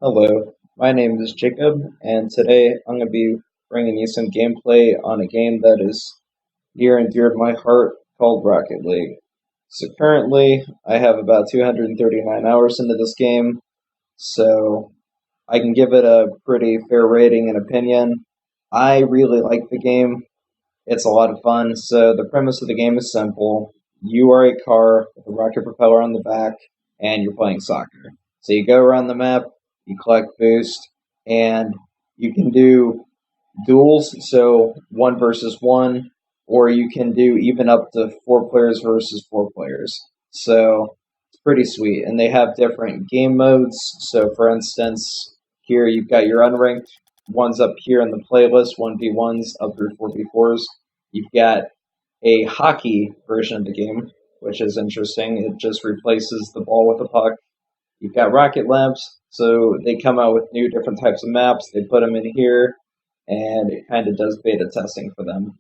Hello, my name is Jacob, and today I'm going to be bringing you some gameplay on a game that is near and dear to my heart called Rocket League. So currently, I have about 239 hours into this game, so I can give it a pretty fair rating and opinion. I really like the game. It's a lot of fun. So the premise of the game is simple. You are a car with a rocket propeller on the back, and you're playing soccer. So you go around the map, you collect boost, and you can do duels, so one versus one, or you can do even up to four players versus four players. So it's pretty sweet. And they have different game modes. So for instance, here you've got your unranked ones up here in the playlist, 1v1s up through 4v4s. You've got a hockey version of the game, which is interesting. It just replaces the ball with a puck. You've got Rocket Labs, so they come out with new different types of maps. They put them in here, and it kind of does beta testing for them.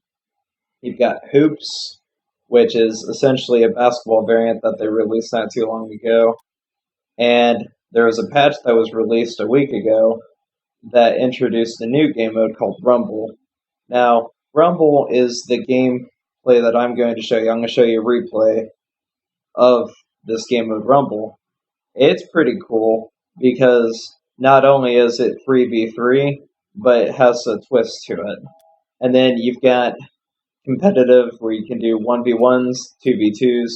You've got Hoops, which is essentially a basketball variant that they released not too long ago. And there was a patch that was released a week ago that introduced a new game mode called Rumble. Now, Rumble is the gameplay that I'm going to show you. I'm going to show you a replay of this game mode Rumble. It's pretty cool because not only is it 3v3, but it has a twist to it. And then you've got competitive where you can do 1v1s, 2v2s,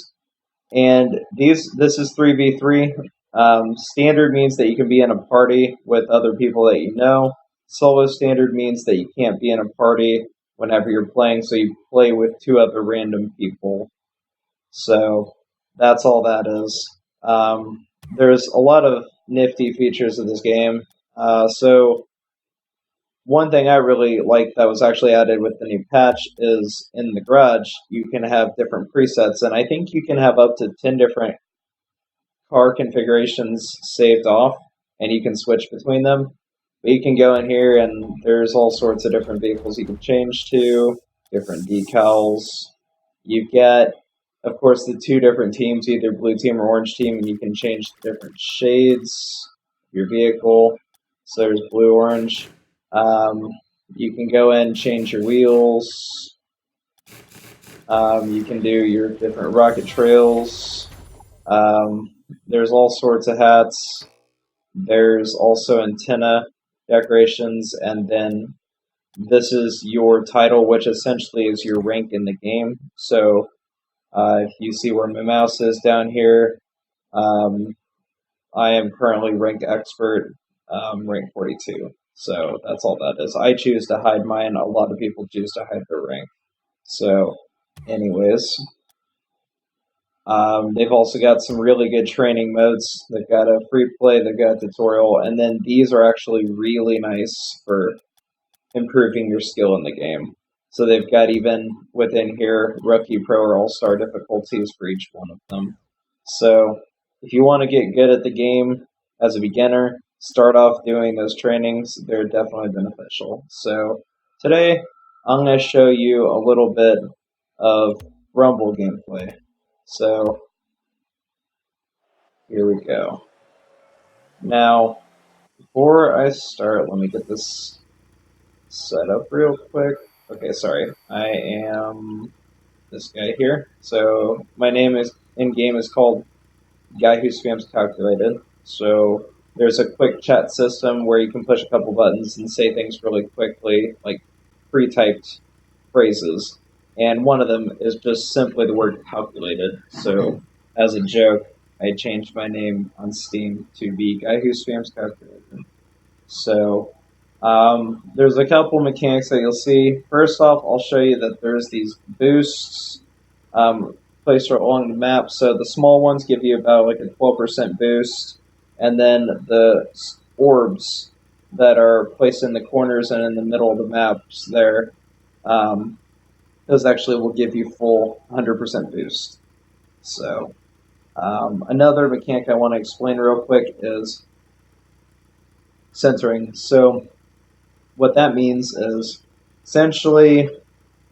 and this is 3v3. Standard means that you can be in a party with other people that you know. Solo standard means that you can't be in a party whenever you're playing, so you play with two other random people. So that's all that is. There's a lot of nifty features of this game. So one thing I really like that was actually added with the new patch is in the garage, you can have different presets, and I think you can have up to 10 different car configurations saved off, and you can switch between them. But you can go in here, and there's all sorts of different vehicles you can change to, different decals. You've got, of course, the two different teams, either blue team or orange team, and you can change the different shades of your vehicle. So there's blue, orange. You can go in and change your wheels. You can do your different rocket trails. There's all sorts of hats. There's also antenna decorations, and then this is your title, which essentially is your rank in the game. So if you see where my mouse is down here, I am currently rank expert, rank 42. So that's all that is. I choose to hide mine. A lot of people choose to hide their rank. So, anyways, they've also got some really good training modes. They've got a free play, they've got a tutorial, and then these are actually really nice for improving your skill in the game. So they've got even within here Rookie, Pro, or All-Star difficulties for each one of them. So if you want to get good at the game as a beginner, start off doing those trainings. They're definitely beneficial. So today I'm going to show you a little bit of Rumble gameplay. So here we go. Now, before I start, let me get this set up real quick. Okay, sorry. I am this guy here. So my name is in game is called Guy Who Spams Calculated. So there's a quick chat system where you can push a couple buttons and say things really quickly, like pre-typed phrases. And one of them is just simply the word calculated. So as a joke, I changed my name on Steam to be Guy Who Spams Calculated. So there's a couple mechanics that you'll see. First off, I'll show you that there's these boosts placed along the map. So the small ones give you about like a 12% boost, and then the orbs that are placed in the corners and in the middle of the maps there, those actually will give you full 100% boost. So another mechanic I want to explain real quick is centering. So what that means is essentially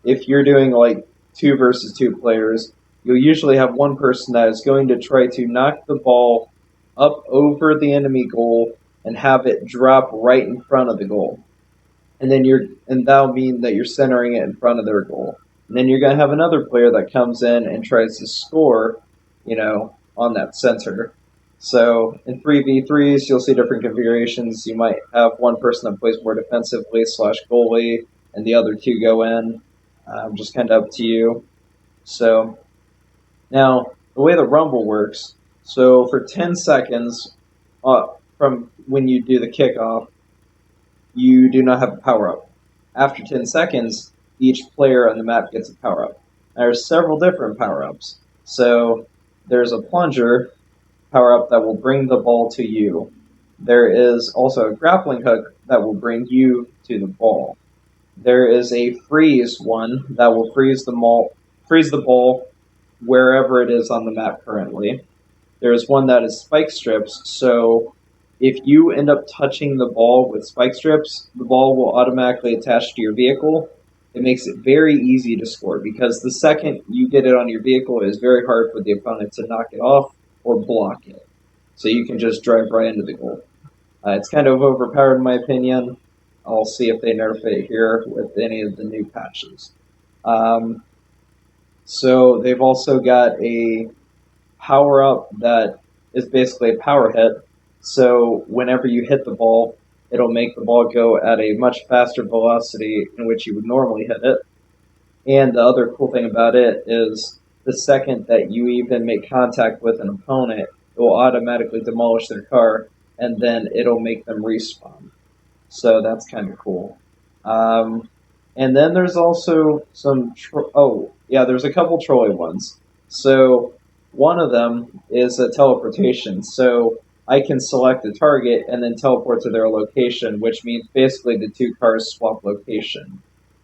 if you're doing like 2 versus 2 players, you'll usually have one person that is going to try to knock the ball up over the enemy goal and have it drop right in front of the goal. And that'll mean that you're centering it in front of their goal. And then you're going to have another player that comes in and tries to score, on that center. So in 3v3s, you'll see different configurations. You might have one person that plays more defensively / goalie, and the other two go in. Just kind of up to you. So now, the way the Rumble works, so for 10 seconds from when you do the kickoff, you do not have a power-up. After 10 seconds, each player on the map gets a power-up. There are several different power-ups. So there's a plunger power-up that will bring the ball to you. There is also a grappling hook that will bring you to the ball. There is a freeze one that will freeze the ball wherever it is on the map currently. There is one that is spike strips, so if you end up touching the ball with spike strips, the ball will automatically attach to your vehicle. It makes it very easy to score because the second you get it on your vehicle, it is very hard for the opponent to knock it off or block it. So you can just drive right into the goal. It's kind of overpowered in my opinion. I'll see if they nerf it here with any of the new patches. So they've also got a power-up that is basically a power hit. So whenever you hit the ball, it'll make the ball go at a much faster velocity in which you would normally hit it. And the other cool thing about it is the second that you even make contact with an opponent, it will automatically demolish their car, and then it'll make them respawn. So that's kind of cool. And then there's also there's a couple trolley ones. So one of them is a teleportation. So I can select a target and then teleport to their location, which means basically the two cars swap location.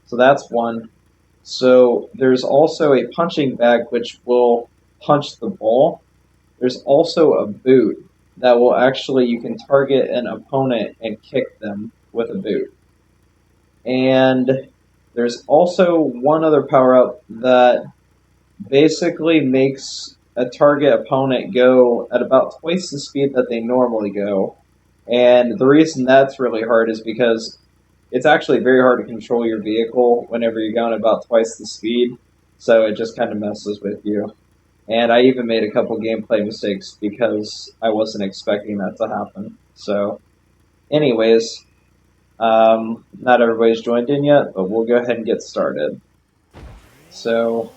So that's one. So there's also a punching bag which will punch the ball. There's also a boot that will you can target an opponent and kick them with a boot. And there's also one other power-up that basically makes a target opponent go at about twice the speed that they normally go. And the reason that's really hard is because it's actually very hard to control your vehicle whenever you're going about twice the speed. So it just kind of messes with you. And I even made a couple gameplay mistakes because I wasn't expecting that to happen. So, anyways, not everybody's joined in yet, but we'll go ahead and get started. So,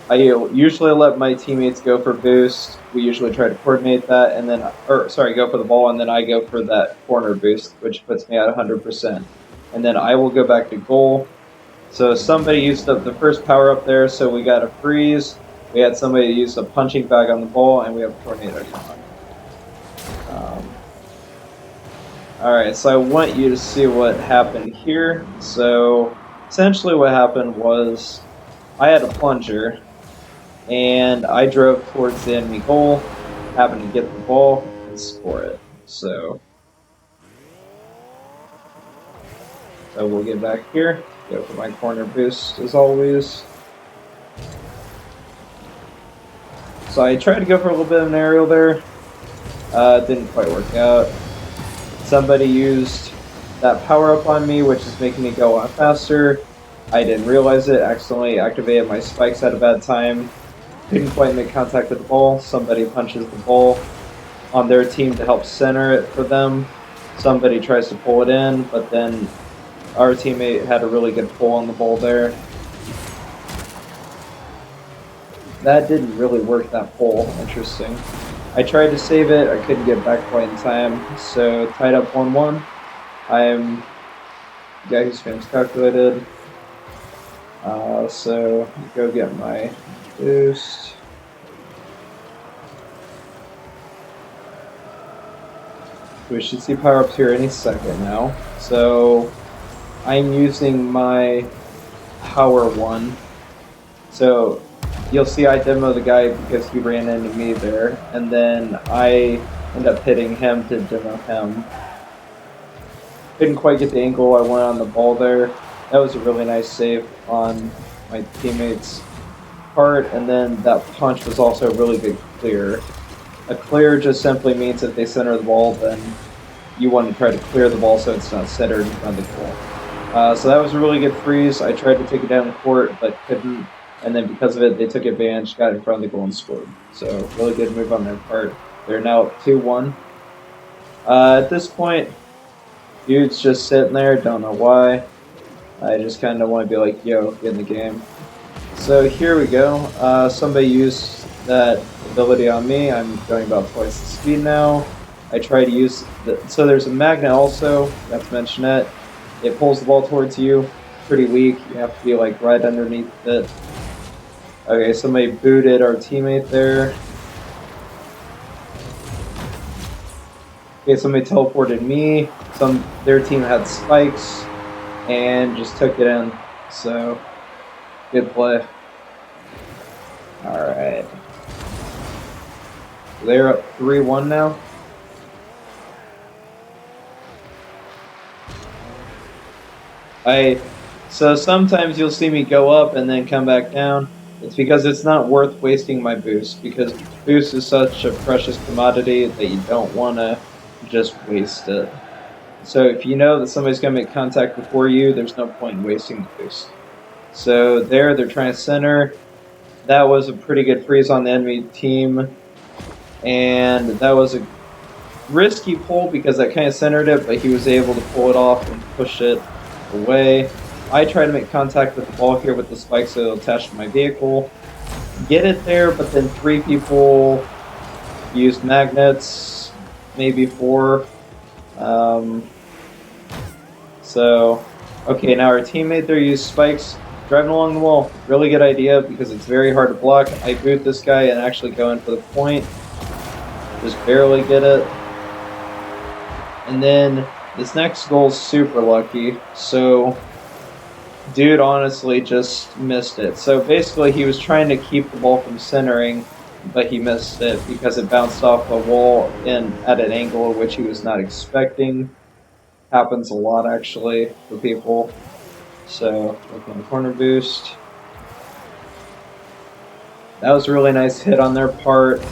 I usually let my teammates go for boost. We usually try to coordinate that, and then, go for the ball, and then I go for that corner boost, which puts me at 100%. And then I will go back to goal. So somebody used up the first power up there, so we got a freeze. We had somebody use a punching bag on the ball, and we have a tornado con. Alright, so I want you to see what happened here. So essentially what happened was I had a plunger, and I drove towards the enemy goal, happened to get the ball and score it. So we'll get back here, go for my corner boost as always. So I tried to go for a little bit of an aerial there, didn't quite work out. Somebody used that power up on me, which is making me go on faster. I didn't realize it, accidentally activated my spikes at a bad time. Couldn't quite make contact with the ball. Somebody punches the ball on their team to help center it for them. Somebody tries to pull it in, but then our teammate had a really good pull on the ball there. That didn't really work, that pull. Interesting. I tried to save it. I couldn't get back quite in time. So tied up 1-1. I'm guy whose spam's calculated. So go get my boost. We should see power-ups here any second now. So I'm using my power one. So you'll see I demo the guy because he ran into me there, and then I end up hitting him to demo him. Couldn't quite get the angle I went on the ball there. That was a really nice save on my teammate's part, and then that punch was also a really good clear. A clear just simply means if they center the ball, then you want to try to clear the ball so it's not centered in front of the goal. So that was a really good freeze. I tried to take it down the court, but couldn't. And then because of it, they took advantage, got in front of the goal, and scored. So really good move on their part. They're now up 2-1. At this point, dude's just sitting there, don't know why. I just kind of want to be like, yo, get in the game. So here we go. Somebody used that ability on me. I'm going about twice the speed now. I try to use so there's a magnet also, not to mention it. It pulls the ball towards you. Pretty weak. You have to be like right underneath it. Okay, somebody booted our teammate there. Okay, somebody teleported me. Their team had spikes and just took it in. So good play. Alright. They're up 3-1 now. So sometimes you'll see me go up and then come back down. It's because it's not worth wasting my boost, because boost is such a precious commodity that you don't want to just waste it. So if you know that somebody's going to make contact before you, there's no point in wasting the boost. So they're trying to center. That was a pretty good freeze on the enemy team. And that was a risky pull because that kind of centered it, but he was able to pull it off and push it away. I try to make contact with the ball here with the spike so it'll attach to my vehicle. Get it there, but then 3 people used magnets, maybe 4. Okay, now our teammate there used spikes. Driving along the wall, really good idea because it's very hard to block. I boot this guy and actually go in for the point. Just barely get it. And then this next goal is super lucky. So, dude honestly just missed it. So basically he was trying to keep the ball from centering, but he missed it because it bounced off a wall at an angle which he was not expecting. Happens a lot actually for people. So, looking at corner boost. That was a really nice hit on their part.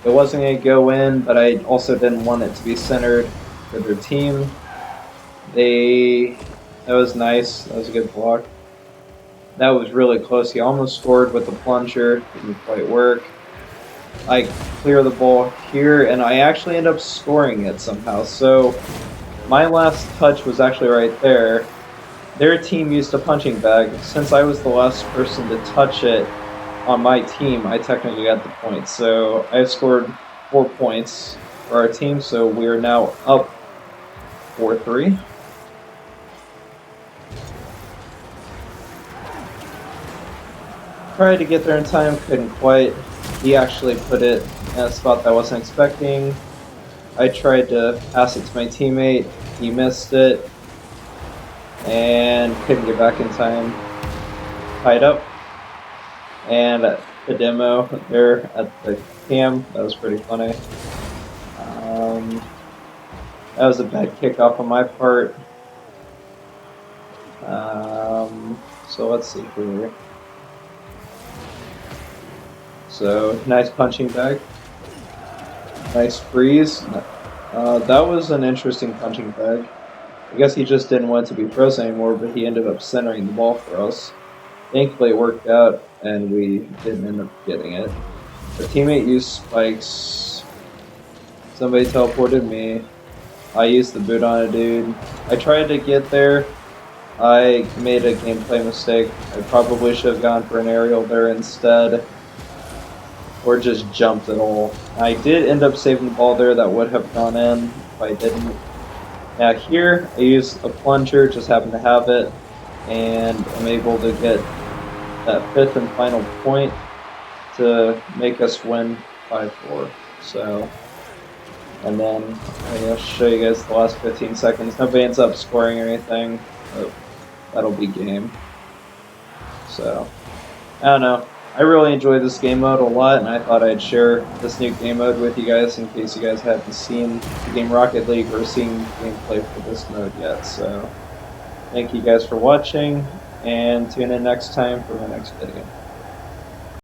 It wasn't going to go in, but I also didn't want it to be centered for their team. That was nice. That was a good block. That was really close. He almost scored with the plunger. Didn't quite work. I clear the ball here, and I actually end up scoring it somehow. So, my last touch was actually right there. Their team used a punching bag. Since I was the last person to touch it on my team, I technically got the point. So I scored 4 points for our team, so we are now up 4-3. Tried to get there in time, couldn't quite. He actually put it in a spot that I wasn't expecting. I tried to pass it to my teammate. He missed it. And couldn't get back in time. Tied up. And the demo there at the cam, that was pretty funny. That was a bad kickoff on my part. So let's see here. So nice punching bag. Nice freeze. That was an interesting punching bag. I guess he just didn't want it to be frozen anymore, but he ended up centering the ball for us. Thankfully it worked out, and we didn't end up getting it. Our teammate used spikes. Somebody teleported me. I used the boot on a dude. I tried to get there. I made a gameplay mistake. I probably should have gone for an aerial there instead. Or just jumped at all. I did end up saving the ball there. That would have gone in if I didn't. Now here, I used a plunger, just happened to have it, and I'm able to get that 5th and final point to make us win 5-4. So, and then I'm going to show you guys the last 15 seconds. Nobody ends up scoring or anything, but that'll be game. So, I don't know. I really enjoy this game mode a lot, and I thought I'd share this new game mode with you guys in case you guys haven't seen the game Rocket League or seen gameplay for this mode yet. So, thank you guys for watching, and tune in next time for my next video.